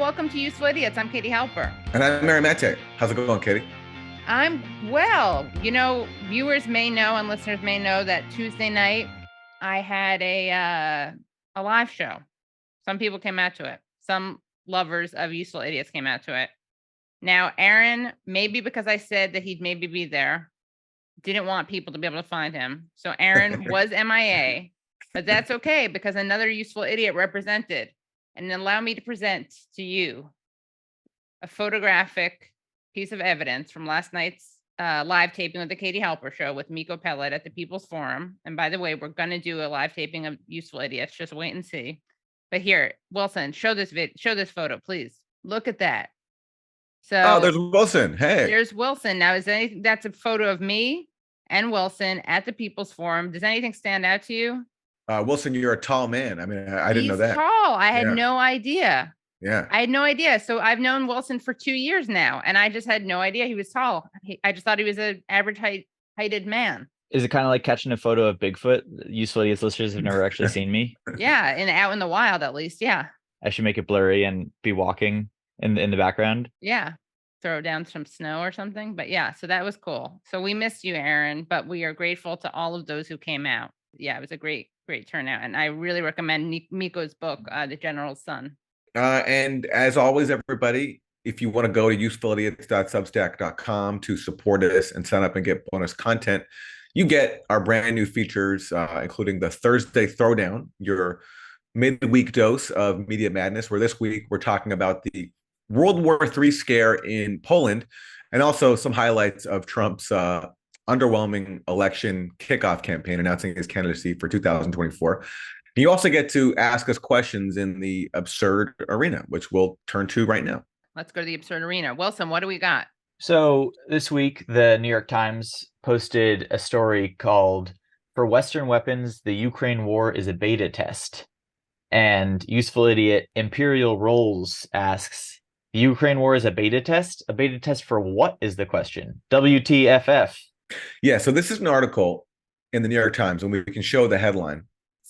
welcome to Useful Idiots. I'm Katie Halper. And I'm Mary Mate. How's it going, Katie? I'm well. You know, viewers may know and listeners may know that Tuesday night I had a live show. Some people came out to it. Some lovers of Useful Idiots came out to it. Now, Aaron, maybe because I said that he'd maybe be there, didn't want people to be able to find him. So Aaron was MIA, but that's okay because another Useful Idiot represented. And allow me to present to you a photographic piece of evidence from last night's live taping of the Katie Halper Show with Miko Pellet at the People's Forum. And by the way, we're going to do a live taping of Useful Idiots. Just wait and see. But here, Wilson, show this photo, please. Look at that. So there's Wilson. Hey, there's Wilson. Now, that's a photo of me and Wilson at the People's Forum. Does anything stand out to you? Wilson, you're a tall man. I mean, I didn't know that. Tall. I had no idea. Yeah. I had no idea. So I've known Wilson for 2 years now, and I just had no idea he was tall. I just thought he was an average heighted man. Is it kind of like catching a photo of Bigfoot? Useful Idiots listeners have never actually seen me. Yeah, and out in the wild, at least. Yeah. I should make it blurry and be walking in the background. Yeah. Throw down some snow or something. But yeah, so that was cool. So we missed you, Aaron, but we are grateful to all of those who came out. Yeah, it was a great turnout. And I really recommend Miko's book, The General's Son. And as always, everybody, if you want to go to usefulidiots.substack.com to support us and sign up and get bonus content, you get our brand new features, including the Thursday Throwdown, your midweek dose of media madness, where this week we're talking about the World War III scare in Poland, and also some highlights of Trump's underwhelming election kickoff campaign announcing his candidacy for 2024. You also get to ask us questions in the absurd arena, which we'll turn to right now. Let's go to the absurd arena. Wilson, what do we got? So this week, the New York Times posted a story called "For Western Weapons, the Ukraine War is a Beta Test." And Useful Idiot Imperial Rolls asks, the Ukraine War is a beta test? A beta test for what is the question? WTFF. Yeah, so this is an article in the New York Times, and we can show the headline.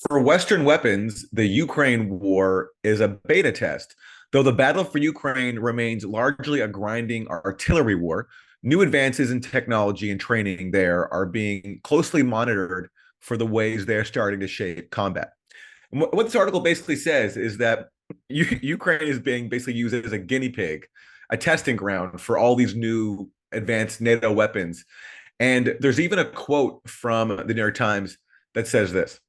For Western weapons, the Ukraine war is a beta test. Though the battle for Ukraine remains largely a grinding artillery war, new advances in technology and training there are being closely monitored for the ways they're starting to shape combat. And what this article basically says is that Ukraine is being basically used as a guinea pig, a testing ground for all these new advanced NATO weapons. And there's even a quote from the New York Times that says this: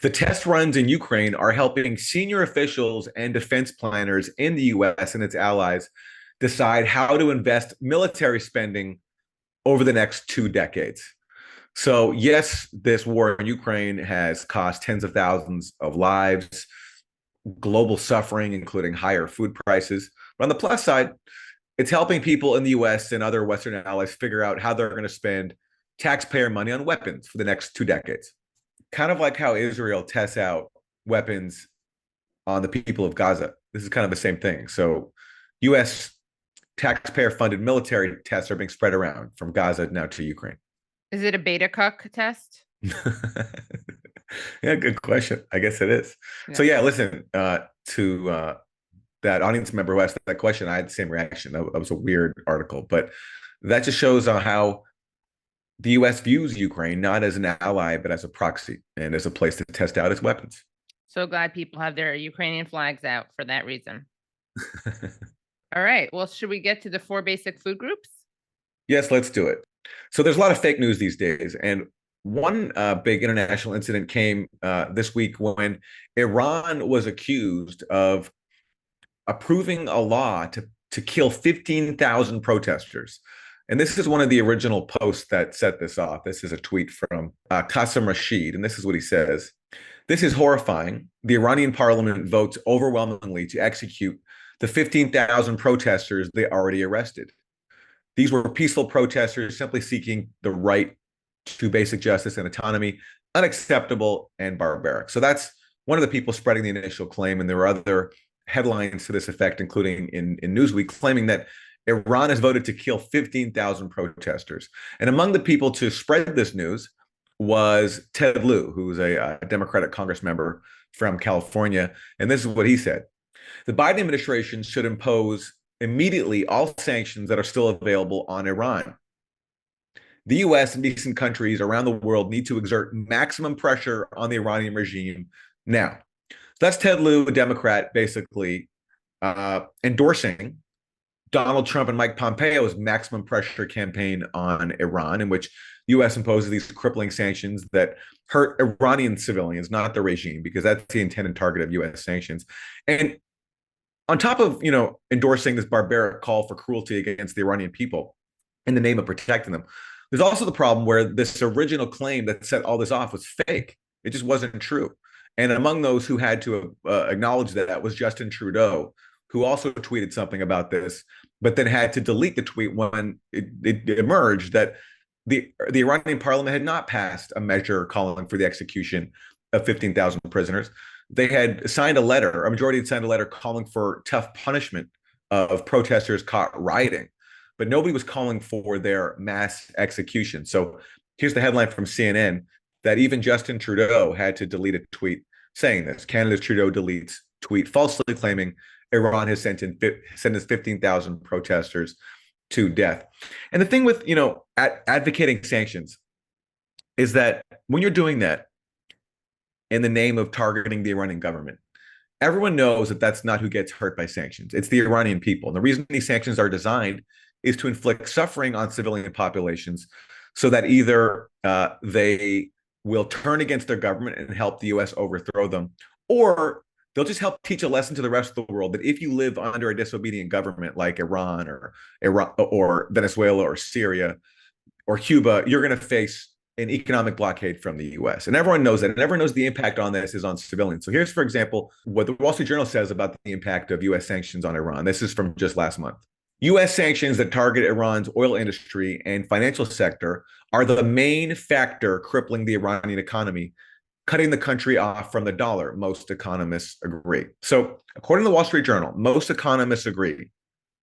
"The test runs in Ukraine are helping senior officials and defense planners in the US and its allies decide how to invest military spending over the next 2 decades." So yes, this war in Ukraine has cost tens of thousands of lives, global suffering, including higher food prices. But on the plus side, it's helping people in the US and other Western allies figure out how they're going to spend taxpayer money on weapons for the next 2 decades. Kind of like how Israel tests out weapons on the people of Gaza. This is kind of the same thing. So US taxpayer-funded military tests are being spread around from Gaza now to Ukraine. Is it a beta cuck test? Yeah, good question. I guess it is. Yeah. So yeah, listen, to that audience member who asked that question, I had the same reaction. That was a weird article, but that just shows how the U.S. views Ukraine not as an ally, but as a proxy and as a place to test out its weapons. So glad people have their Ukrainian flags out for that reason. All right. Well, should we get to the 4 basic food groups? Yes, let's do it. So there's a lot of fake news these days. And one big international incident came this week when Iran was accused of approving a law to kill 15,000 protesters. And this is one of the original posts that set this off. This is a tweet from Qasim Rashid, and this is what he says. "This is horrifying. The Iranian parliament votes overwhelmingly to execute the 15,000 protesters they already arrested. These were peaceful protesters simply seeking the right to basic justice and autonomy. Unacceptable and barbaric." So that's one of the people spreading the initial claim, and there were other headlines to this effect, including in Newsweek, claiming that Iran has voted to kill 15,000 protesters. And among the people to spread this news was Ted Lieu, who's a Democratic Congress member from California. And this is what he said. The Biden administration should impose immediately all sanctions that are still available on Iran. The US and decent countries around the world need to exert maximum pressure on the Iranian regime now. So that's Ted Lieu, a Democrat, basically endorsing Donald Trump and Mike Pompeo's maximum pressure campaign on Iran, in which the U.S. imposes these crippling sanctions that hurt Iranian civilians, not the regime, because that's the intended target of U.S. sanctions. And on top of endorsing this barbaric call for cruelty against the Iranian people in the name of protecting them, there's also the problem where this original claim that set all this off was fake. It just wasn't true. And among those who had to acknowledge that was Justin Trudeau, who also tweeted something about this, but then had to delete the tweet when it emerged that the Iranian parliament had not passed a measure calling for the execution of 15,000 prisoners. They had signed a letter, a majority had signed a letter calling for tough punishment of protesters caught rioting, but nobody was calling for their mass execution. So here's the headline from CNN that even Justin Trudeau had to delete a tweet saying this. Canada's Trudeau deletes tweet falsely claiming Iran has sentenced 15,000 protesters to death. And the thing with, advocating sanctions is that when you're doing that in the name of targeting the Iranian government, everyone knows that that's not who gets hurt by sanctions. It's the Iranian people. And the reason these sanctions are designed is to inflict suffering on civilian populations so that either they will turn against their government and help the U.S. overthrow them, or they'll just help teach a lesson to the rest of the world that if you live under a disobedient government like Iran or Venezuela or Syria or Cuba, you're going to face an economic blockade from the U.S. And everyone knows that. And everyone knows the impact on this is on civilians. So here's, for example, what the Wall Street Journal says about the impact of U.S. sanctions on Iran. This is from just last month. U.S. sanctions that target Iran's oil industry and financial sector are the main factor crippling the Iranian economy, cutting the country off from the dollar. Most economists agree. So according to the Wall Street Journal, most economists agree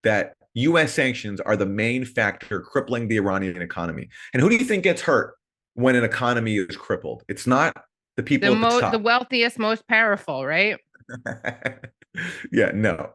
that U.S. sanctions are the main factor crippling the Iranian economy. And who do you think gets hurt when an economy is crippled? It's not the people at the top. The wealthiest, most powerful, right? Yeah, no,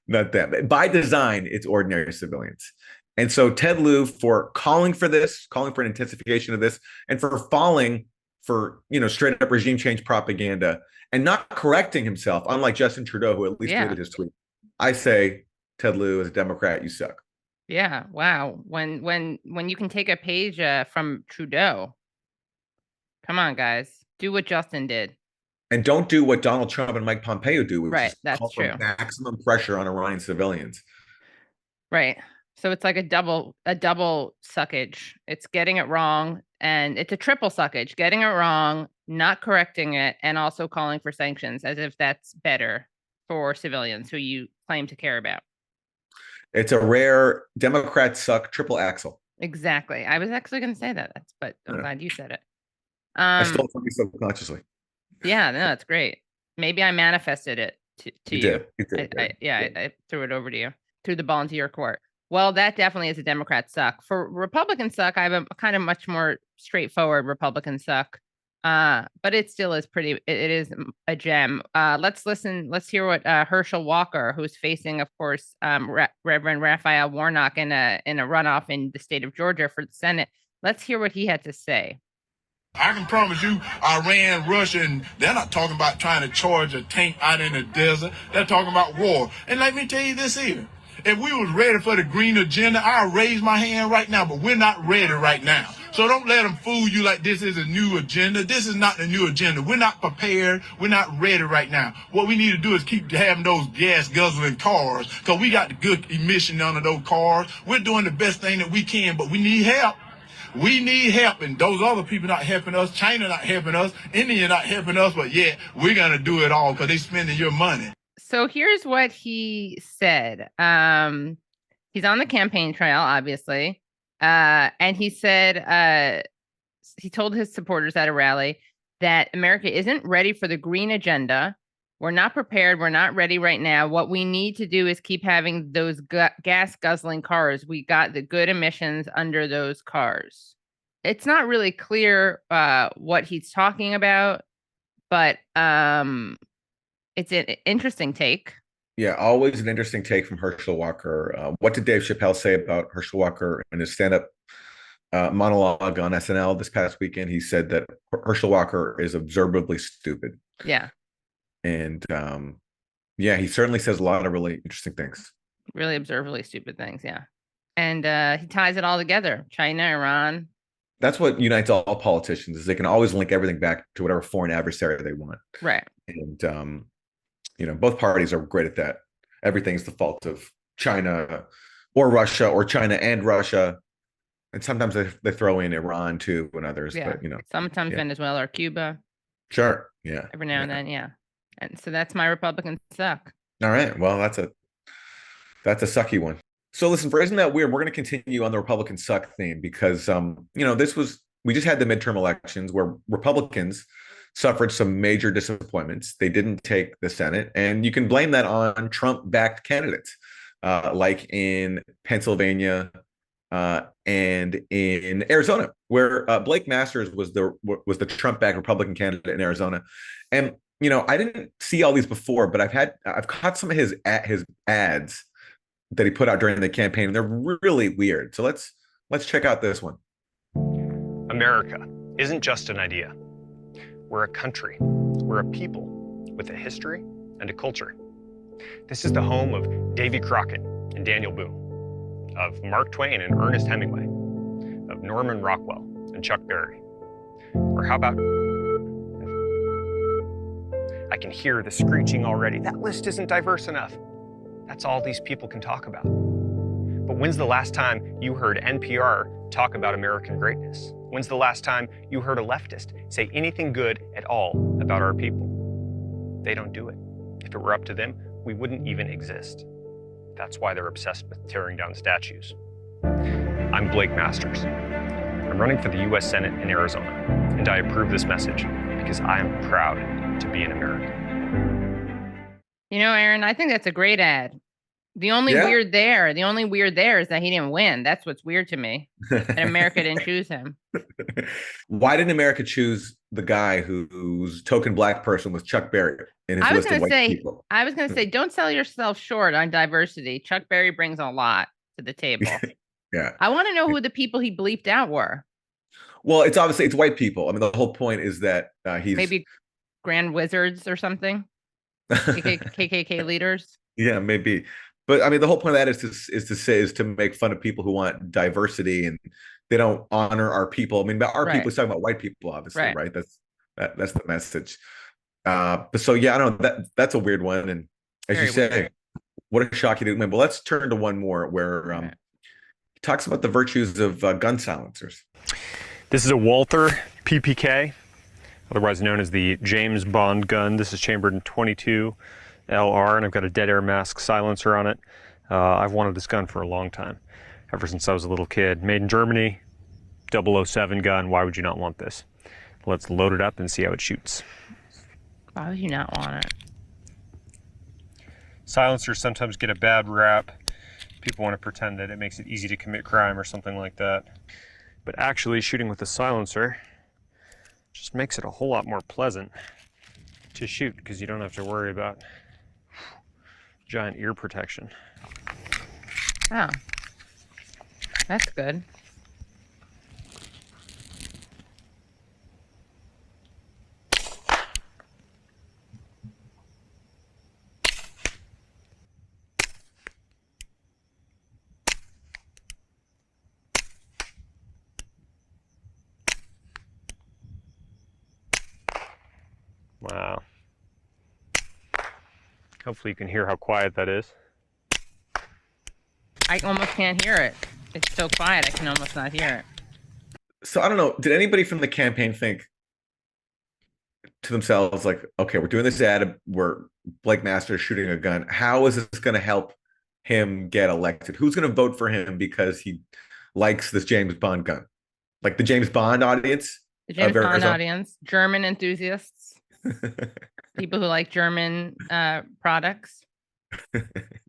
not that. By design, it's ordinary civilians. And so Ted Lieu, for calling for this, calling for an intensification of this, and for falling for straight up regime change propaganda and not correcting himself, unlike Justin Trudeau, who at least deleted his tweet. I say, Ted Lieu, as a Democrat, you suck. Yeah. Wow. When you can take a page from Trudeau, come on, guys, do what Justin did. And don't do what Donald Trump and Mike Pompeo do, which is that's call true. for maximum pressure on Iranian civilians. Right. So it's like a double suckage. It's getting it wrong, and it's a triple suckage: getting it wrong, not correcting it, and also calling for sanctions as if that's better for civilians who you claim to care about. It's a rare Democrat suck triple axle. Exactly. I was actually going to say that, but I'm glad you said it. I stole it from you subconsciously. Yeah, no, that's great. Maybe I manifested it to you. You did. I threw it over to you, threw the ball into your court. Well, that definitely is a Democrat suck. For Republican suck, I have a kind of much more straightforward Republican suck. But it still is it is a gem. Let's hear what Herschel Walker, who's facing, of course, Reverend Raphael Warnock in a runoff in the state of Georgia for the Senate. Let's hear what he had to say. I can promise you, Iran, Russia, and they're not talking about trying to charge a tank out in the desert. They're talking about war. And let me tell you this here. If we was ready for the green agenda, I'll raise my hand right now, but we're not ready right now. So don't let them fool you like this is a new agenda. This is not the new agenda. We're not prepared. We're not ready right now. What we need to do is keep having those gas guzzling cars, because we got the good emission under those cars. We're doing the best thing that we can, but we need help. We need help, and those other people not helping us. China not helping us. India not helping us, but yeah, we're going to do it all because they're spending your money. So here's what he said. He's on the campaign trail, obviously. And he said, he told his supporters at a rally that America isn't ready for the green agenda. We're not prepared. We're not ready right now. What we need to do is keep having those gas guzzling cars. We got the good emissions under those cars. It's not really clear what he's talking about, but It's an interesting take. Yeah, always an interesting take from Herschel Walker. What did Dave Chappelle say about Herschel Walker in his stand-up monologue on SNL this past weekend? He said that Herschel Walker is observably stupid. Yeah. And yeah, he certainly says a lot of really interesting things. Really observably stupid things, yeah. And he ties it all together. China, Iran. That's what unites all politicians, is they can always link everything back to whatever foreign adversary they want. Right. And both parties are great at that. Everything's the fault of China or Russia, or China and Russia. And sometimes they throw in Iran too, and others. Yeah. But sometimes Venezuela or Cuba. Sure. Yeah. Every now and then, yeah. And so that's my Republican suck. All right. Well, that's a sucky one. So listen, for Isn't That Weird, we're going to continue on the Republican suck theme because we just had the midterm elections where Republicans suffered some major disappointments. They didn't take the Senate, and you can blame that on Trump-backed candidates, like in Pennsylvania and in Arizona, where Blake Masters was the Trump-backed Republican candidate in Arizona. And I didn't see all these before, but I've caught some of his ads that he put out during the campaign, and they're really weird. So let's check out this one. America isn't just an idea. We're a country. We're a people with a history and a culture. This is the home of Davy Crockett and Daniel Boone, of Mark Twain and Ernest Hemingway, of Norman Rockwell and Chuck Berry. Or how about... I can hear the screeching already. That list isn't diverse enough. That's all these people can talk about. But when's the last time you heard NPR talk about American greatness? When's the last time you heard a leftist say anything good at all about our people? They don't do it. If it were up to them, we wouldn't even exist. That's why they're obsessed with tearing down statues. I'm Blake Masters. I'm running for the U.S. Senate in Arizona, and I approve this message because I am proud to be an American. Aaron, I think that's a great ad. The only weird there is that he didn't win. That's what's weird to me. And America didn't choose him. Why didn't America choose the guy whose token black person was Chuck Berry in his list of white people? I was going to say, don't sell yourself short on diversity. Chuck Berry brings a lot to the table. Yeah. I want to know who the people he bleeped out were. Well, it's white people. I mean, the whole point is that he's maybe grand wizards or something. KKK leaders. Yeah, maybe. But I mean, the whole point of that is to make fun of people who want diversity, and they don't honor our people. I mean, our people is talking about white people, obviously, right? That's the message. But so yeah, I don't know, that's a weird one. And as you say, what a shock you didn't win. But let's turn to one more where he talks about the virtues of gun silencers. This is a Walther PPK, otherwise known as the James Bond gun. This is chambered in .22 LR, and I've got a dead air mask silencer on it. I've wanted this gun for a long time, ever since I was a little kid. Made in Germany, 007 gun. Why would you not want this? Let's load it up and see how it shoots. Why would you not want it? Silencers sometimes get a bad rap. People want to pretend that it makes it easy to commit crime or something like that. But actually, shooting with a silencer just makes it a whole lot more pleasant to shoot, because you don't have to worry about giant ear protection. Oh, that's good. Wow. Hopefully you can hear how quiet that is. I almost can't hear it. It's so quiet, I can almost not hear it. So I don't know, did anybody from the campaign think to themselves, like, okay, we're doing this ad where Blake Masters shooting a gun. How is this going to help him get elected? Who's going to vote for him because he likes this James Bond gun? Like the James Bond audience? The James Bond audience, German enthusiasts. People who like German products.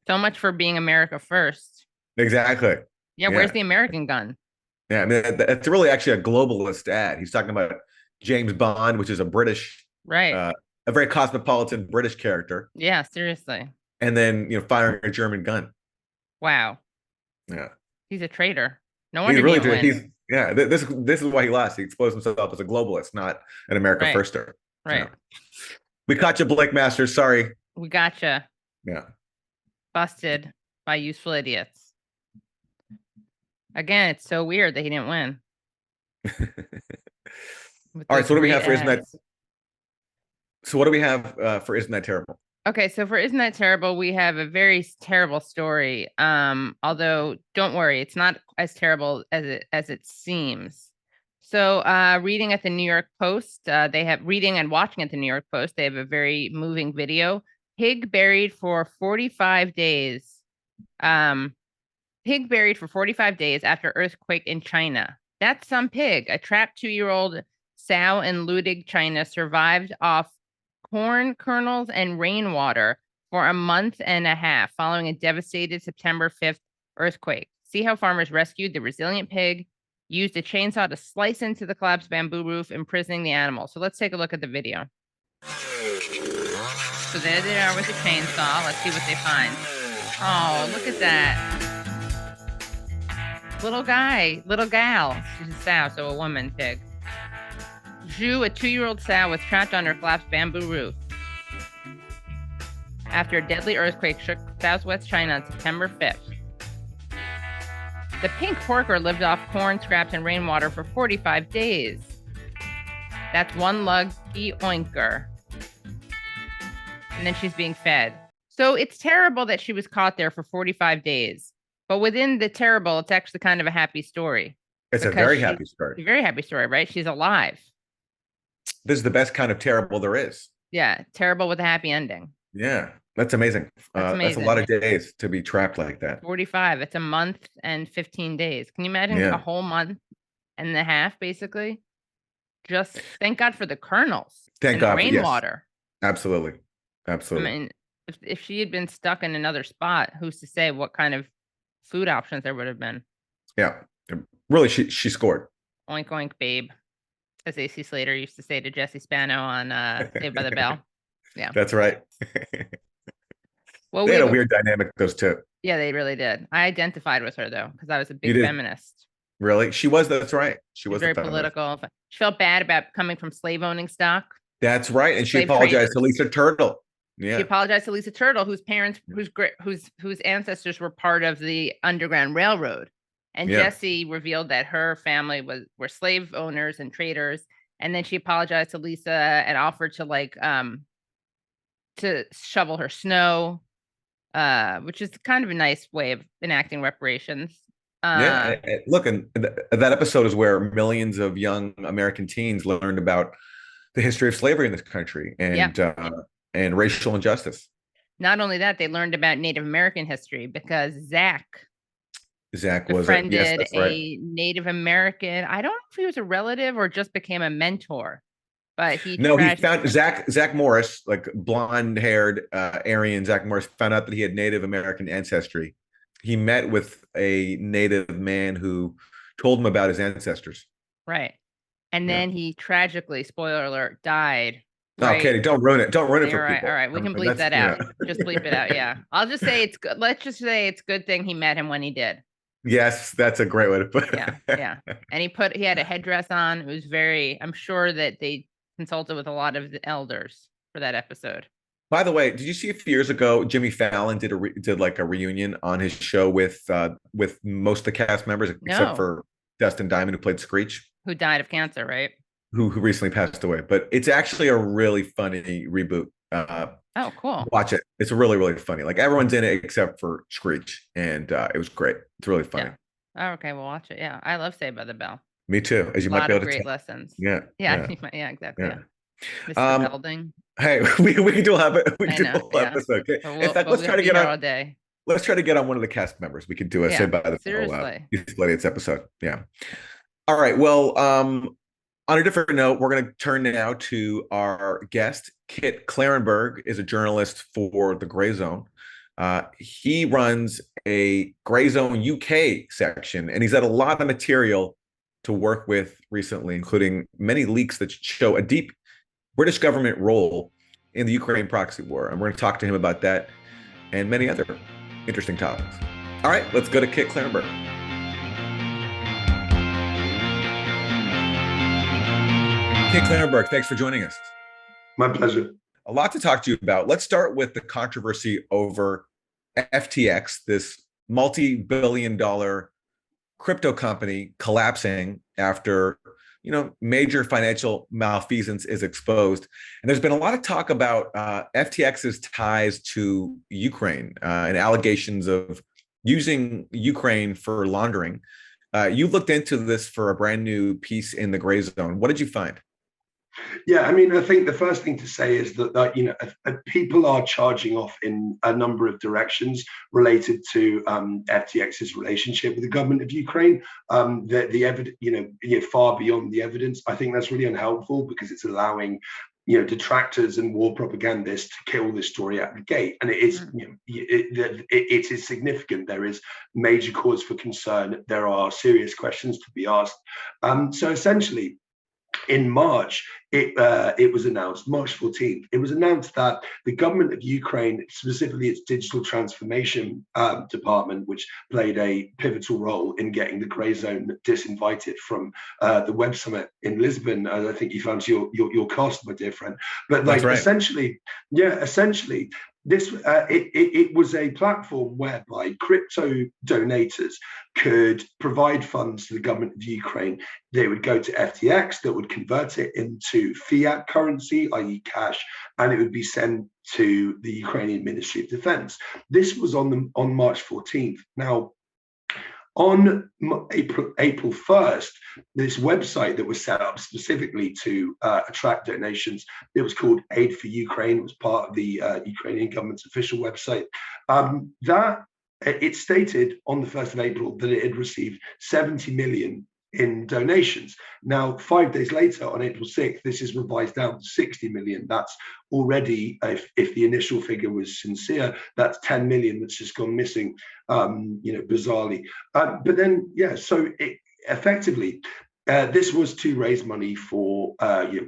So much for being America first. Exactly. Yeah, where's the American gun? Yeah, I mean, it's really actually a globalist ad. He's talking about James Bond, which is a British a very cosmopolitan British character, Yeah, seriously. and then firing a German gun. Wow. Yeah, He's a traitor. No he's wonder he really didn't win. he's yeah. This is why he lost. He exposed himself as a globalist, not an America Right. firster. Right. Yeah. We caught you, Blake Masters. Sorry. We gotcha. Yeah. Busted by useful idiots. Again, it's so weird that he didn't win. All right. So what do we have for Isn't Isn't That Terrible? Okay, so for Isn't That Terrible, we have a very terrible story. Although don't worry, it's not as terrible as it seems. So reading at the New York Post, reading and watching at the New York Post, they have a very moving video. Pig buried for 45 days. Pig buried for 45 days after earthquake in China. That's some pig. A trapped 2-year-old sow in Ludig, China, survived off corn kernels and rainwater for a month and a half following a devastated September 5th earthquake. See how farmers rescued the resilient pig, used a chainsaw to slice into the collapsed bamboo roof, imprisoning the animal. So let's take a look at the video. So there they are with the chainsaw. Let's see what they find. Oh, look at that. Little gal. She's a sow, so a woman pig. Zhu, a 2-year-old sow, was trapped under a collapsed bamboo roof after a deadly earthquake shook southwest China on September 5th. The pink porker lived off corn scraps and rainwater for 45 days. That's one lucky oinker. And then she's being fed. So it's terrible that she was caught there for 45 days. But within the terrible, it's actually kind of a happy story. It's a very happy story. A very happy story, right? She's alive. This is the best kind of terrible there is. Yeah, terrible with a happy ending. Yeah, that's amazing. That's a lot of days to be trapped like that. 45. It's a month and 15 days. Can you imagine a whole month and a half, basically? Just thank God for the kernels. Thank God. Rainwater. Yes. Absolutely. Absolutely. I mean, if she had been stuck in another spot, who's to say what kind of food options there would have been? Yeah. Really, she scored. Oink, oink, babe. As AC Slater used to say to Jesse Spano on Saved by the Bell. Yeah. That's right. Well, they had a weird dynamic, those two. Yeah, they really did. I identified with her, though, because I was a big feminist. Really? She was, that's right. She was very political. She felt bad about coming from slave-owning stock. That's right. And she apologized to Lisa Turtle. Yeah. She apologized to Lisa Turtle, whose parents, whose ancestors were part of the Underground Railroad. And Jesse revealed that her family were slave owners and traders. And then she apologized to Lisa and offered to shovel her snow, which is kind of a nice way of enacting reparations. Look, and that episode is where millions of young American teens learned about the history of slavery in this country and racial injustice. Not only that, they learned about Native American history because Zach was befriended a Native American. I don't know if he was a relative or just became a mentor, but he found Zach Morris, like blonde-haired Aryan Zach Morris, found out that he had Native American ancestry. He met with a Native man who told him about his ancestors. Right, and then he tragically, spoiler alert, died. Right? Oh, Katie, don't ruin it. Don't ruin it for people. All right, we can bleep that out. Just bleep it out. Yeah, I'll just say it's good. Let's just say it's a good thing he met him when he did. Yes, that's a great way to put it. Yeah. And he had a headdress on. It was I'm sure that they consulted with a lot of the elders for that episode. By the way, did you see a few years ago, Jimmy Fallon did like a reunion on his show with most of the cast members, except for Dustin Diamond, who played Screech. Who died of cancer, right? Who recently passed away. But it's actually a really funny reboot. Oh, cool. Watch it. It's really, really funny. Like everyone's in it except for Screech. And it was great. It's really funny. Yeah. Oh, okay, we'll watch it. Yeah. I love Saved by the Bell. Me too. As you might be able to great lessons. Yeah. Exactly. Yeah. Mr. Belding. Hey, we can do a whole episode. Okay. In fact, let's try to get on all day. Let's try to get on one of the cast members. We could do a Saved by the Bell episode. Yeah. All right. Well, on a different note, we're going to turn now to our guest. Kit Klarenberg is a journalist for the Grayzone. He runs a Grayzone UK section, and he's had a lot of material to work with recently, including many leaks that show a deep British government role in the Ukraine proxy war. And we're going to talk to him about that and many other interesting topics. All right, let's go to Kit Klarenberg. Kit Klarenberg, thanks for joining us. My pleasure. A lot to talk to you about. Let's start with the controversy over FTX, this multi-billion-dollar crypto company collapsing after major financial malfeasance is exposed. And there's been a lot of talk about FTX's ties to Ukraine and allegations of using Ukraine for laundering. You looked into this for a brand new piece in the Grayzone. What did you find? Yeah, I mean, I think the first thing to say is that people are charging off in a number of directions related to FTX's relationship with the government of Ukraine. The evidence, far beyond the evidence. I think that's really unhelpful because it's allowing detractors and war propagandists to kill this story at the gate, and it is it is significant. There is major cause for concern. There are serious questions to be asked. So essentially, in March, it was announced, March 14th, it was announced that the government of Ukraine, specifically its digital transformation department, which played a pivotal role in getting the Grayzone disinvited from the Web Summit in Lisbon. I think you found your cost, my dear friend. But That's right. essentially, this it was a platform whereby crypto donators could provide funds to the government of Ukraine. They would go to FTX, that would convert it into fiat currency, i.e. cash, and it would be sent to the Ukrainian Ministry of Defense. This was on March 14th. Now, on April 1st, this website that was set up specifically to attract donations, it was called Aid for Ukraine. It was part of the Ukrainian government's official website. It stated on the 1st of April that it had received 70 million in donations. Now, 5 days later, on April 6th, this is revised down to 60 million. That's already, if the initial figure was sincere, that's 10 million that's just gone missing, bizarrely. But then, so effectively, this was to raise money for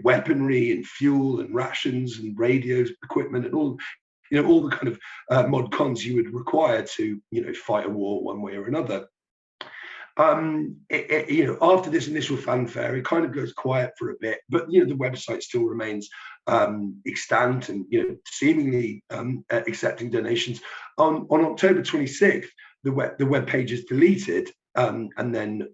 weaponry and fuel and rations and radios, equipment, and all the kind of mod cons you would require to fight a war one way or another. After this initial fanfare, it kind of goes quiet for a bit, but the website still remains extant and seemingly accepting donations. On October 26th, the web page is deleted, and then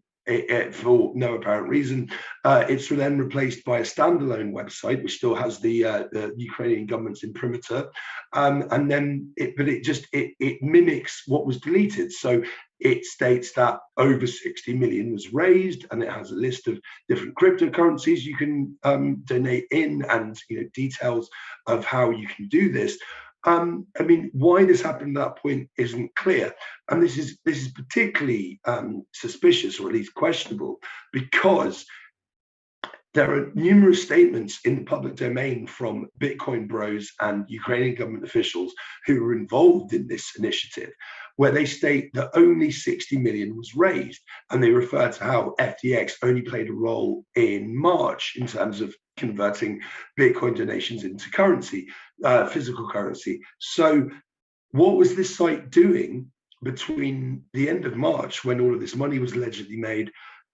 for no apparent reason, it's then replaced by a standalone website which still has the Ukrainian government's imprimatur, and then it mimics what was deleted. So it states that over 60 million was raised, and it has a list of different cryptocurrencies you can donate in, and details of how you can do this. I mean, why this happened at that point isn't clear, and this is particularly suspicious, or at least questionable, because there are numerous statements in the public domain from Bitcoin bros and Ukrainian government officials who were involved in this initiative, where they state that only 60 million was raised, and they refer to how FTX only played a role in March in terms of converting Bitcoin donations into currency, physical currency. So what was this site doing between the end of March, when all of this money was allegedly made,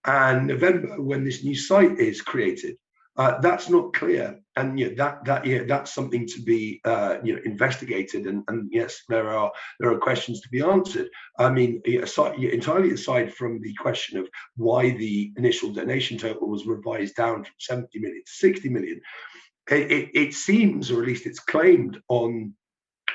and November, when this new site is created? That's not clear, and that's something to be investigated. And yes, there are questions to be answered. I mean, entirely aside from the question of why the initial donation total was revised down from 70 million to 60 million, it seems, or at least it's claimed on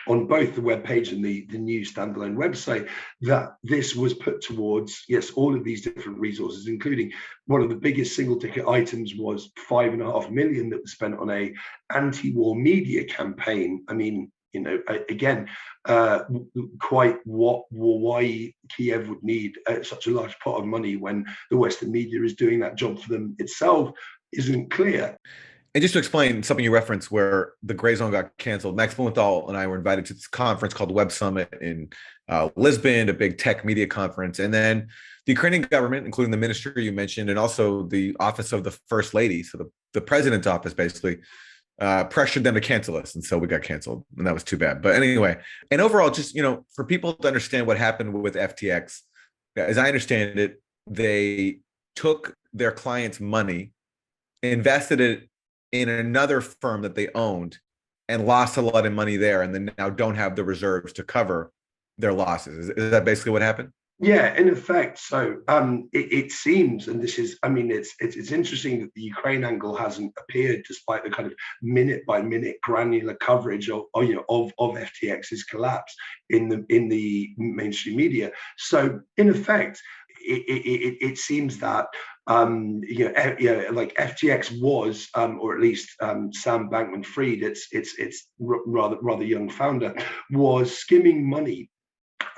both the web page and the new standalone website, that this was put towards, yes, all of these different resources, including one of the biggest single ticket items was 5.5 million that was spent on a anti-war media campaign. I mean, again, quite why Kiev would need such a large pot of money when the Western media is doing that job for them itself isn't clear. And just to explain something you referenced where the Grayzone got canceled, Max Blumenthal and I were invited to this conference called Web Summit in Lisbon, a big tech media conference. And then the Ukrainian government, including the ministry you mentioned, and also the office of the First Lady, so the president's office basically, pressured them to cancel us, and so we got canceled, and that was too bad. But anyway, and overall, just for people to understand what happened with FTX, as I understand it, they took their clients' money, invested it in another firm that they owned, and lost a lot of money there, and then now don't have the reserves to cover their losses. Is that basically what happened? Yeah, in effect. So it seems, and this is, I mean, it's interesting that the Ukraine angle hasn't appeared, despite the kind of minute by minute granular coverage of FTX's collapse in the mainstream media. So in effect, it seems that like FTX was, or at least Sam Bankman-Fried, its rather young founder, was skimming money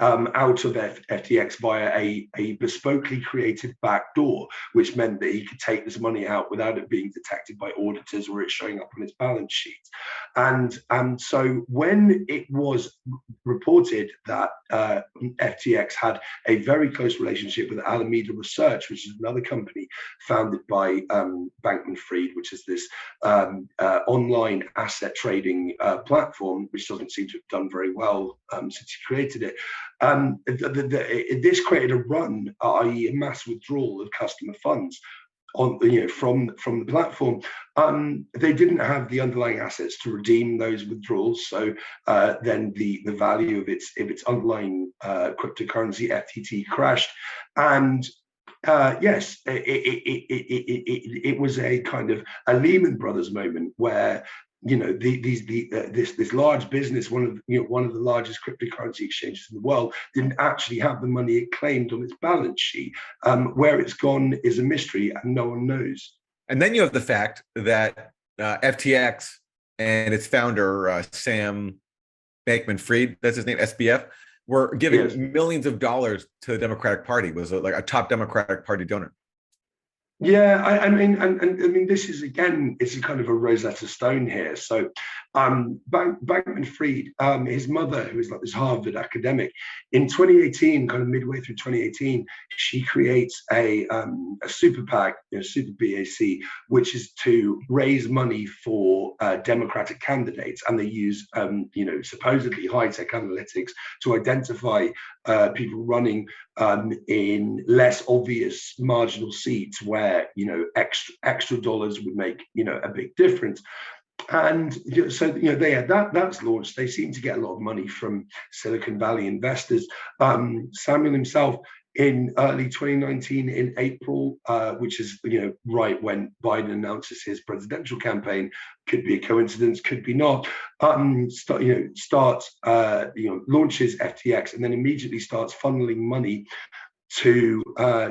out of FTX via a bespokely created backdoor, which meant that he could take this money out without it being detected by auditors or it showing up on his balance sheet. And so when it was reported that FTX had a very close relationship with Alameda Research, which is another company founded by Bankman-Fried, which is this online asset trading platform, which doesn't seem to have done very well since he created it. This created a run, i.e., a mass withdrawal of customer funds on from the platform. They didn't have the underlying assets to redeem those withdrawals, so then the value of its underlying cryptocurrency FTT crashed, and yes, it was a kind of a Lehman Brothers moment where this large business, one of the largest cryptocurrency exchanges in the world, didn't actually have the money it claimed on its balance sheet. Where it's gone is a mystery, and no one knows. And then you have the fact that FTX and its founder Sam Bankman-Fried, that's his name, SBF, were giving millions of dollars to the Democratic Party. Was like a top Democratic Party donor. Yeah, I mean, this is, again, it's a kind of a Rosetta Stone here. So, Bankman-Fried, his mother, who is like this Harvard academic, in 2018, kind of midway through 2018, she creates a super PAC, super BAC, which is to raise money for Democratic candidates, and they use, supposedly high-tech analytics to identify people running in less obvious marginal seats where extra dollars would make a big difference. And so they had that's launched. They seem to get a lot of money from Silicon Valley investors. Samuel himself, in early 2019, in April, which is right when Biden announces his presidential campaign, could be a coincidence, could be not. Launches FTX, and then immediately starts funneling money to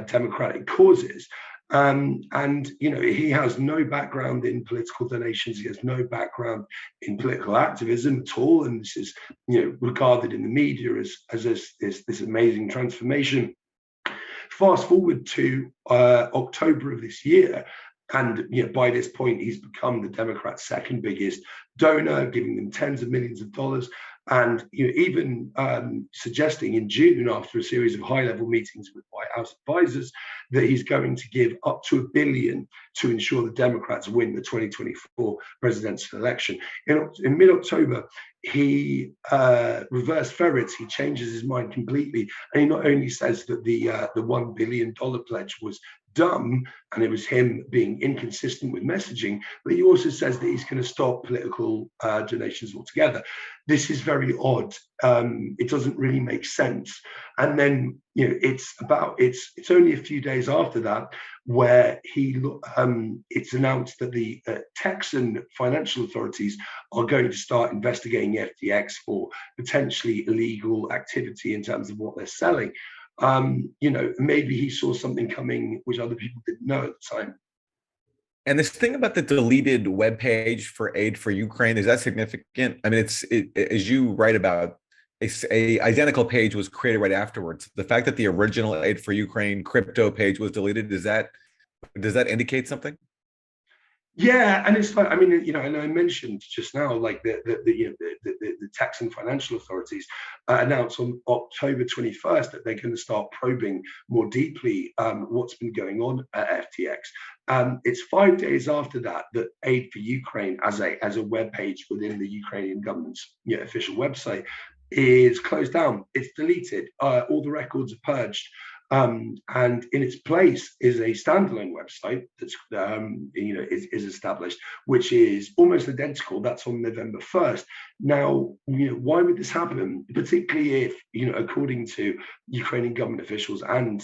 Democratic causes. And he has no background in political donations. He has no background in political activism at all, and this is regarded in the media as this amazing transformation. Fast forward to October of this year, and by this point he's become the Democrats' second biggest donor, giving them tens of millions of dollars. And even suggesting in June, after a series of high-level meetings with White House advisors, that he's going to give up to $1 billion to ensure the Democrats win the 2024 presidential election. In mid-October, he reverse ferrets. He changes his mind completely, and he not only says that the $1 billion pledge was dumb and it was him being inconsistent with messaging, but he also says that he's going to stop political donations altogether. This is very odd. It doesn't really make sense. And then it's only a few days after that where it's announced that the Texan financial authorities are going to start investigating FTX for potentially illegal activity in terms of what they're selling. Maybe he saw something coming which other people didn't know at the time. And this thing about the deleted web page for aid for Ukraine, is that significant? I mean, as you write about, a identical page was created right afterwards. The fact that the original aid for Ukraine crypto page was deleted, does that indicate something? Yeah, and it's like, I mean, and I mentioned just now, like the tax and financial authorities announced on October 21st that they're going to start probing more deeply what's been going on at FTX. It's 5 days after that that Aid for Ukraine, as a web page within the Ukrainian government's official website, is closed down. It's deleted. All the records are purged. And in its place is a standalone website that's is established, which is almost identical. That's on November 1st. Now, why would this happen? Particularly if, according to Ukrainian government officials and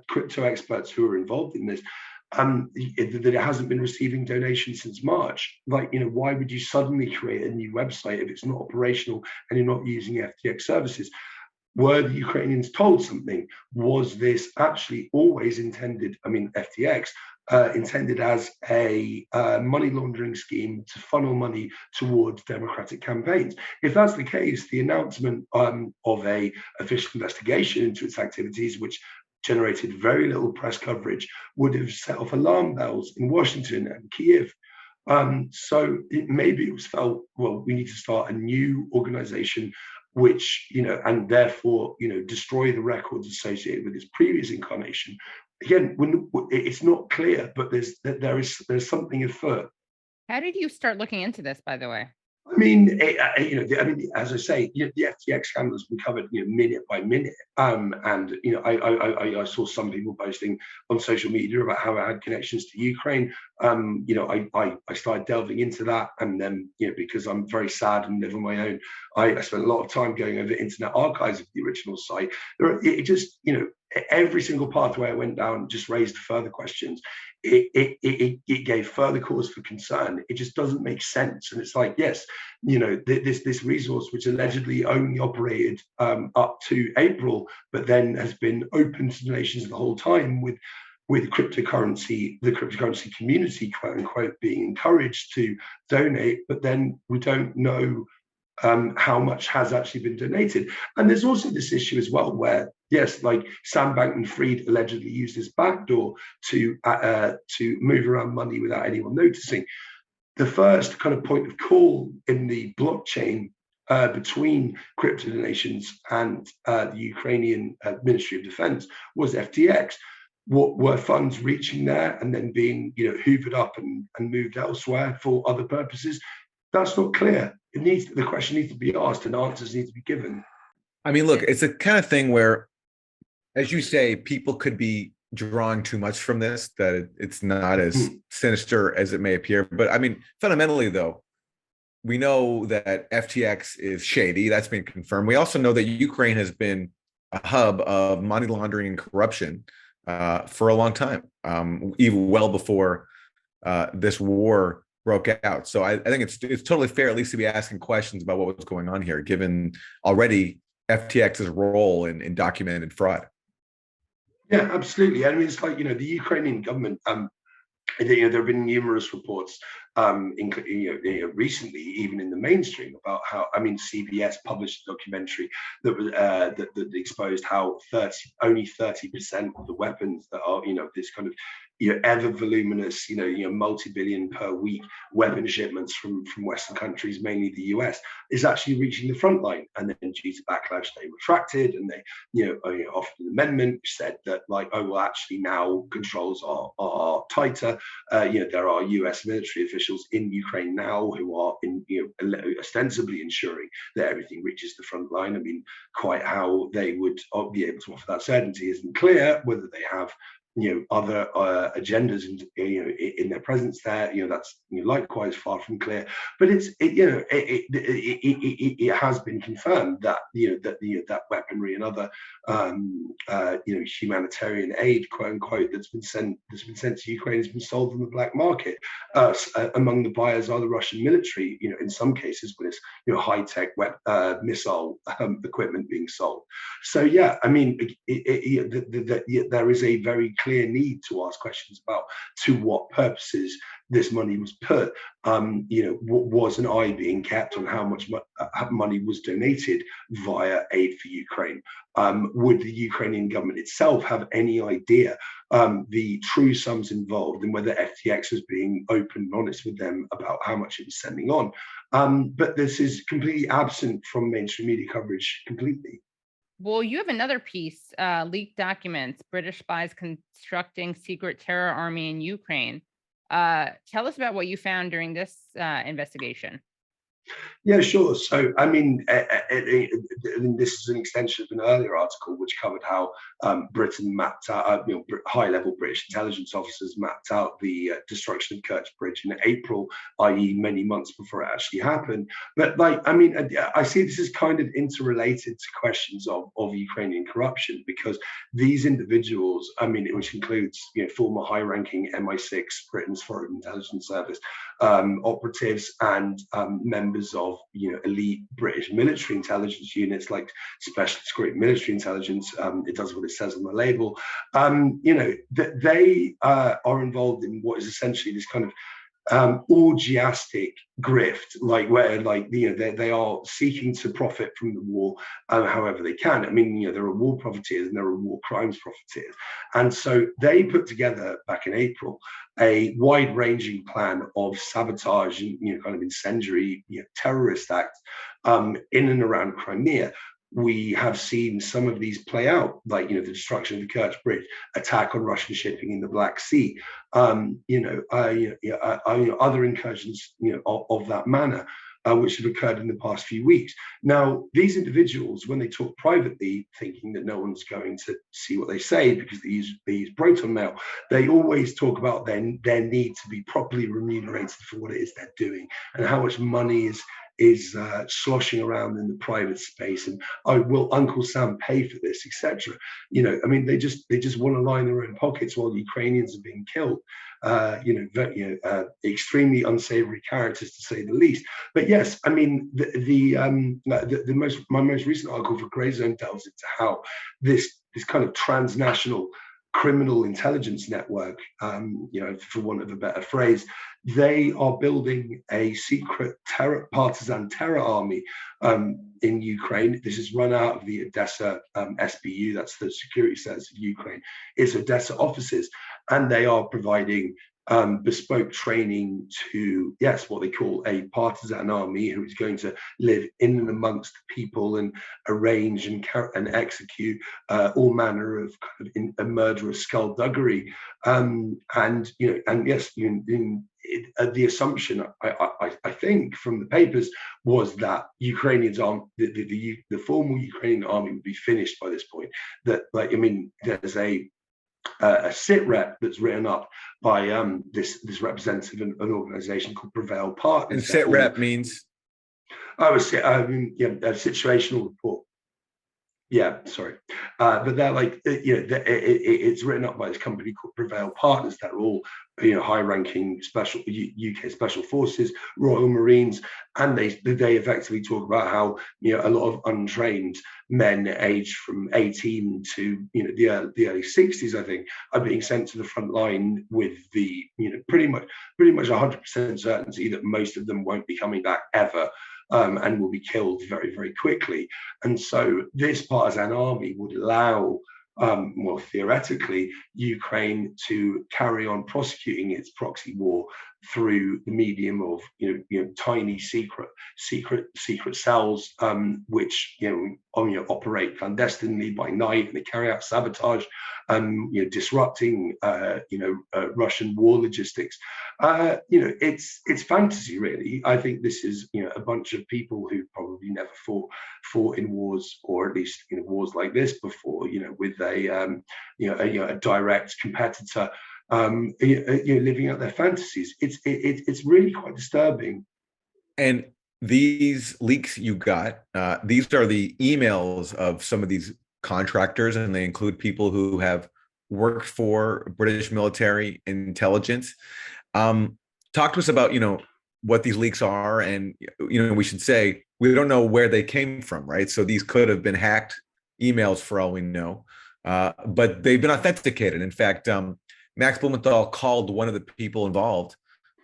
crypto experts who are involved in this, that it hasn't been receiving donations since March. Like, why would you suddenly create a new website if it's not operational and you're not using FTX services? Were the Ukrainians told something? Was this actually always intended? I mean, FTX intended as a money laundering scheme to funnel money towards democratic campaigns. If that's the case, the announcement of a official investigation into its activities, which generated very little press coverage, would have set off alarm bells in Washington and Kiev. So maybe it was felt, well, we need to start a new organization which, and therefore, destroy the records associated with its previous incarnation. Again, it's not clear, but there's something afoot. How did you start looking into this, by the way? I mean, as I say, the FTX scandal has been covered, minute by minute. And I saw some people posting on social media about how it had connections to Ukraine. I started delving into that, and then because I'm very sad and live on my own, I spent a lot of time going over Internet Archives of the original site. Every single pathway I went down just raised further questions. It gave further cause for concern. It just doesn't make sense. And it's like, yes, this resource, which allegedly only operated up to April, but then has been open to donations the whole time, with the cryptocurrency community, quote unquote, being encouraged to donate, but then we don't know how much has actually been donated. And there's also this issue as well where, yes, like Sam Bankman-Fried allegedly used his backdoor to move around money without anyone noticing. The first kind of point of call in the blockchain between crypto donations and the Ukrainian Ministry of Defense was FTX. What were funds reaching there and then being hoovered up and moved elsewhere for other purposes? That's not clear. The question needs to be asked and answers need to be given. I mean, look, it's a kind of thing where, as you say, people could be drawing too much from this, that it's not as sinister as it may appear. But I mean, fundamentally, though, we know that FTX is shady. That's been confirmed. We also know that Ukraine has been a hub of money laundering and corruption for a long time, even well before this war broke out. So I think it's totally fair at least to be asking questions about what was going on here, given already FTX's role in documented fraud. Yeah, absolutely. I mean, it's like, the Ukrainian government, there have been numerous reports, recently, even in the mainstream, about how, CBS published a documentary that exposed how only 30% of the weapons that are, this kind of ever voluminous, multi-billion per week weapon shipments from Western countries, mainly the US, is actually reaching the front line. And then due to backlash, they retracted, and they, offered an amendment which said that, like, oh, well, actually now controls are tighter. There are US military officials in Ukraine now who are ostensibly ensuring that everything reaches the front line. I mean, quite how they would be able to offer that certainty isn't clear. Whether they have other agendas in their presence there, that's likewise far from clear. But it has been confirmed that that weaponry and other humanitarian aid, quote unquote, that's been sent to Ukraine has been sold on the black market. Among the buyers are the Russian military. In some cases, with this high-tech missile equipment being sold. So yeah, I mean, there is a very clear need to ask questions about to what purposes this money was put. Was an eye being kept on how much money was donated via aid for Ukraine? Would the Ukrainian government itself have any idea the true sums involved and whether FTX was being open and honest with them about how much it was sending on? But this is completely absent from mainstream media coverage completely. Well, you have another piece, leaked documents, British spies constructing secret terror army in Ukraine. Tell us about what you found during this investigation. Yeah, sure. So, I mean, this is an extension of an earlier article which covered how Britain mapped out, high-level British intelligence officers mapped out the destruction of Kerch Bridge in April, i.e., many months before it actually happened. But, I see this as kind of interrelated to questions of Ukrainian corruption, because these individuals, which includes former high-ranking MI6, Britain's Foreign Intelligence Service operatives, and members of elite British military intelligence units like Special Discreet Military Intelligence. It does what it says on the label. That they are involved in what is essentially this kind of orgiastic grift, they are seeking to profit from the war however they can. There are war profiteers and there are war crimes profiteers, and so they put together back in April a wide-ranging plan of sabotage and kind of incendiary terrorist acts in and around Crimea. We have seen some of these play out, like the destruction of the Kerch Bridge, attack on Russian shipping in the Black Sea, other incursions of that manner, which have occurred in the past few weeks. Now, these individuals, when they talk privately, thinking that no one's going to see what they say because they use Proton Mail, they always talk about their need to be properly remunerated for what it is they're doing and how much money is sloshing around in the private space, and will Uncle Sam pay for this, etc. They just want to line their own pockets while Ukrainians are being killed. Extremely unsavory characters, to say the least. But yes, my most recent article for Grayzone delves into how this kind of transnational criminal intelligence network, for want of a better phrase, they are building a secret partisan terror army in Ukraine. This is run out of the Odessa SBU, that's the security service of Ukraine. It's Odessa offices, and they are providing bespoke training to, what they call a partisan army, who is going to live in and amongst people and arrange and execute all manner of kind of a murderous skullduggery. The assumption, I think, from the papers was that Ukrainians the formal Ukrainian army would be finished by this point. That, there's a sit rep that's written up by this representative of an organization called Prevail Partners. And sit rep means? A situational report. Yeah, sorry. But they're it's written up by this company called Prevail Partners that are all high-ranking UK special forces, Royal Marines, and they effectively talk about how a lot of untrained men aged from 18 to the early 60s, I think, are being sent to the front line with the pretty much 100% certainty that most of them won't be coming back ever. And will be killed very, very quickly. And so this partisan army would allow, theoretically, Ukraine to carry on prosecuting its proxy war through the medium of tiny secret cells, which operate clandestinely by night, and they carry out sabotage, disrupting Russian war logistics. It's fantasy, really. I think this is a bunch of people who probably never fought in wars, or at least wars like this before, with a direct competitor, living out their fantasies. It's really quite disturbing. And these leaks you got, these are the emails of some of these contractors, and they include people who have worked for British military intelligence. Talk to us about what these leaks are, and we should say we don't know where they came from, right? So these could have been hacked emails for all we know. but they've been authenticated. In fact, Max Blumenthal called one of the people involved,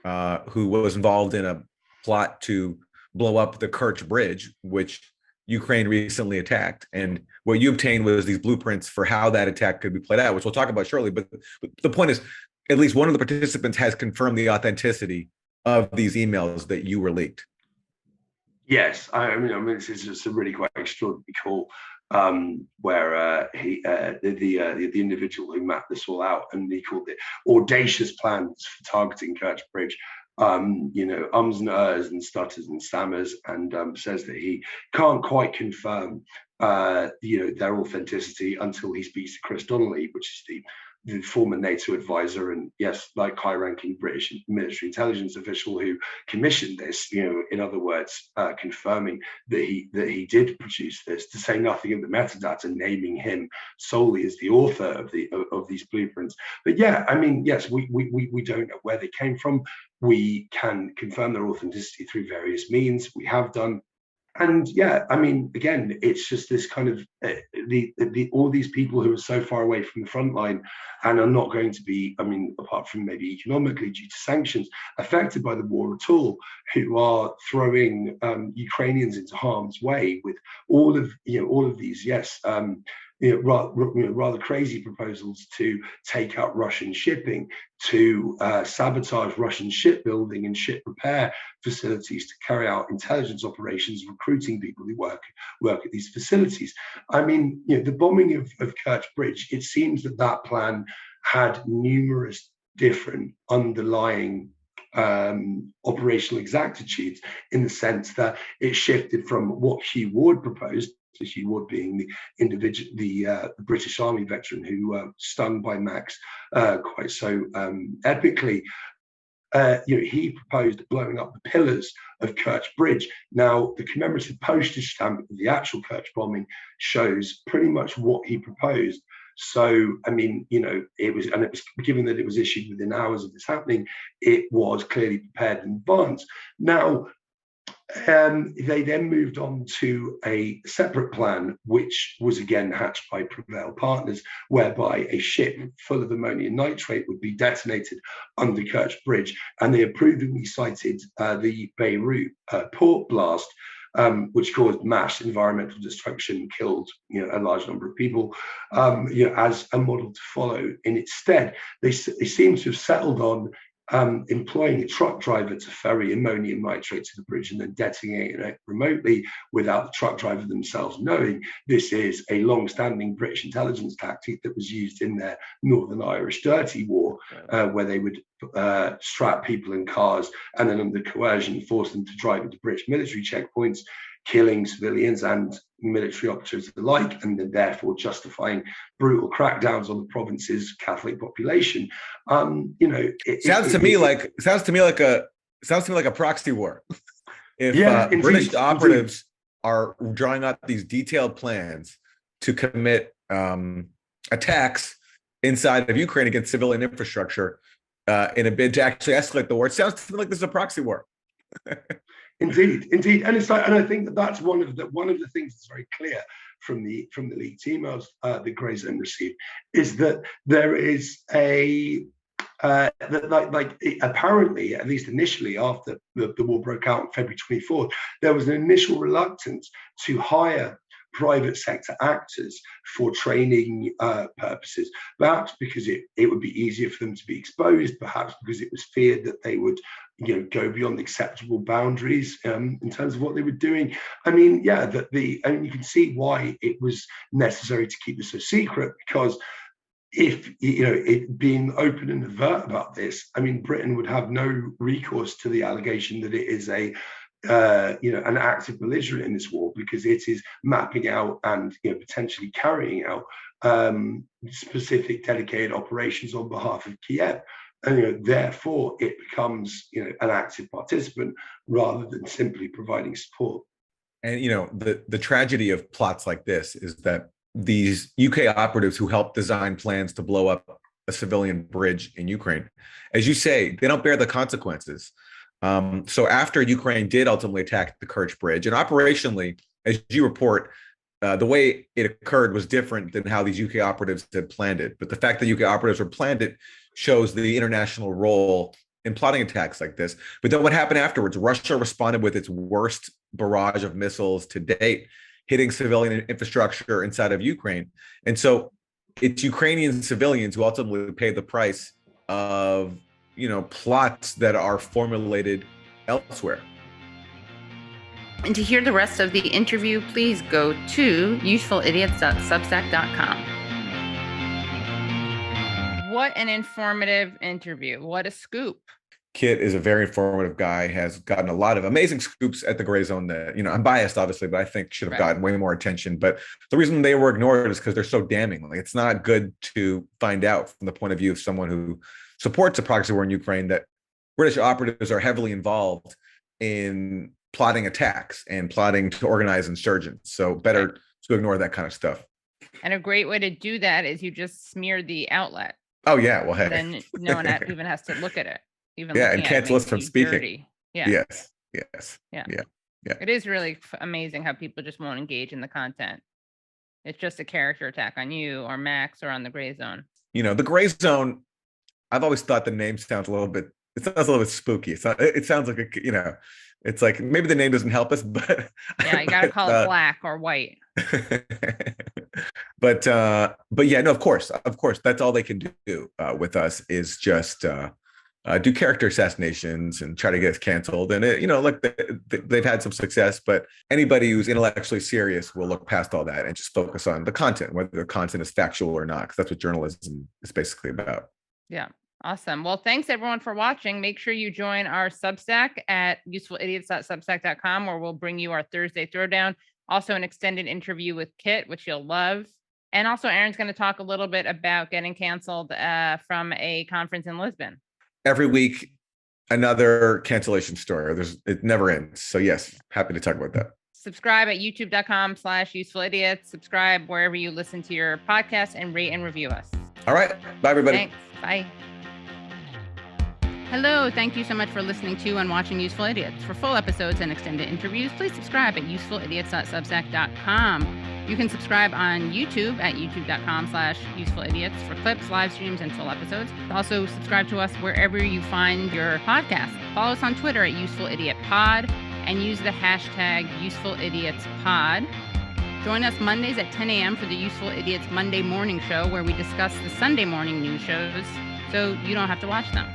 who was involved in a plot to blow up the Kerch Bridge, which Ukraine recently attacked. And what you obtained was these blueprints for how that attack could be played out, which we'll talk about shortly. But the point is, at least one of the participants has confirmed the authenticity of these emails that you were leaked. Yes, I mean, this is just a really quite extraordinary call, where the individual who mapped this all out, and he called it audacious plans for targeting Kerch Bridge. And ahs and stutters and stammers, and says that he can't quite confirm their authenticity until he speaks to Chris Donnelly, which is the former NATO advisor, and yes, like high-ranking British military intelligence official who commissioned this. In other words, confirming that he did produce this. To say nothing of the metadata, naming him solely as the author of these blueprints. But yeah, I mean, yes, we don't know where they came from. We can confirm their authenticity through various means. We have done. And yeah, I mean, again, it's just this kind of all these people who are so far away from the front line and are not going to be, I mean, apart from maybe economically due to sanctions, affected by the war at all, who are throwing Ukrainians into harm's way with all of these, yes, rather crazy proposals to take out Russian shipping, to sabotage Russian shipbuilding and ship repair facilities, to carry out intelligence operations, recruiting people who work at these facilities. I mean, the bombing of Kerch Bridge, it seems that plan had numerous different underlying operational exactitudes, in the sense that it shifted from what Hugh Ward proposed, to Hugh Ward being the individual, the British Army veteran who stung by Max quite so epically. He proposed blowing up the pillars of Kerch Bridge. Now, the commemorative postage stamp of the actual Kerch bombing shows pretty much what he proposed. So, I mean, it was given that it was issued within hours of this happening, it was clearly prepared in advance. Now, they then moved on to a separate plan, which was again hatched by Prevail Partners, whereby a ship full of ammonium nitrate would be detonated under Kerch Bridge. And they approvingly cited the Beirut port blast, which caused mass environmental destruction, killed a large number of people, as a model to follow. In its stead, they seem to have settled on employing a truck driver to ferry ammonium nitrate to the bridge and then detonating it remotely without the truck driver themselves knowing. This is a long-standing British intelligence tactic that was used in their Northern Irish Dirty War, where they would strap people in cars and then under coercion force them to drive into British military checkpoints, killing civilians and military operatives alike, and then therefore justifying brutal crackdowns on the province's Catholic population. Sounds to me like a proxy war. If British operatives are drawing up these detailed plans to commit attacks inside of Ukraine against civilian infrastructure in a bid to actually escalate the war, it sounds to me like this is a proxy war. Indeed, and it's like, and I think that's one of the things that's very clear from the leaked emails that Grayzone received, is that there is a apparently, at least initially, after the war broke out on February 24th, there was an initial reluctance to hire private sector actors for training purposes, perhaps because it would be easier for them to be exposed, perhaps because it was feared that they would go beyond acceptable boundaries in terms of what they were doing. I mean, yeah, and you can see why it was necessary to keep this so secret, because if it being open and overt about this, I mean, Britain would have no recourse to the allegation that it is an active belligerent in this war, because it is mapping out and potentially carrying out specific dedicated operations on behalf of Kiev, and therefore it becomes an active participant rather than simply providing support. And the tragedy of plots like this is that these UK operatives who helped design plans to blow up a civilian bridge in Ukraine, as you say, they don't bear the consequences. So after Ukraine did ultimately attack the Kerch Bridge, and operationally, as you report, the way it occurred was different than how these UK operatives had planned it. But the fact that UK operatives were planned it shows the international role in plotting attacks like this. But then what happened afterwards? Russia responded with its worst barrage of missiles to date, hitting civilian infrastructure inside of Ukraine. And so it's Ukrainian civilians who ultimately pay the price of, plots that are formulated elsewhere. And to hear the rest of the interview, please go to usefulidiots.substack.com. What an informative interview. What a scoop. Kit is a very informative guy, has gotten a lot of amazing scoops at the Grayzone that, I'm biased, obviously, but I think should have gotten way more attention. But the reason they were ignored is because they're so damning. Like, it's not good to find out from the point of view of someone who supports a proxy war in Ukraine that British operatives are heavily involved in plotting attacks and plotting to organize insurgents. So better to ignore that kind of stuff. And a great way to do that is you just smear the outlet. Oh, yeah. Well, hey. Then no one even has to look at it. And cancel us from speaking. Dirty. Yeah. Yes. Yeah. Yeah. It is really amazing how people just won't engage in the content. It's just a character attack on you or Max or on the Grayzone. The Grayzone, I've always thought the name sounds a little bit spooky. It sounds like it's like maybe the name doesn't help us, but yeah, you gotta call it black or white. but yeah, no, of course, that's all they can do with us is just do character assassinations and try to get us canceled. And they've had some success, but anybody who's intellectually serious will look past all that and just focus on the content, whether the content is factual or not, because that's what journalism is basically about. Yeah. Awesome. Well, thanks everyone for watching. Make sure you join our Substack at usefulidiots.substack.com, where we'll bring you our Thursday Throwdown. Also an extended interview with Kit, which you'll love. And also Aaron's going to talk a little bit about getting canceled from a conference in Lisbon. Every week, another cancellation story. It never ends. So yes, happy to talk about that. Subscribe at youtube.com/usefulidiots. Subscribe wherever you listen to your podcast and rate and review us. All right. Bye, everybody. Thanks. Bye. Hello, thank you so much for listening to and watching Useful Idiots. For full episodes and extended interviews, please subscribe at usefulidiots.substack.com. You can subscribe on YouTube at youtube.com/usefulidiots for clips, live streams, and full episodes. Also, subscribe to us wherever you find your podcast. Follow us on Twitter at UsefulIdiotPod and use the hashtag UsefulIdiotsPod. Join us Mondays at 10 a.m. for the Useful Idiots Monday Morning Show, where we discuss the Sunday morning news shows so you don't have to watch them.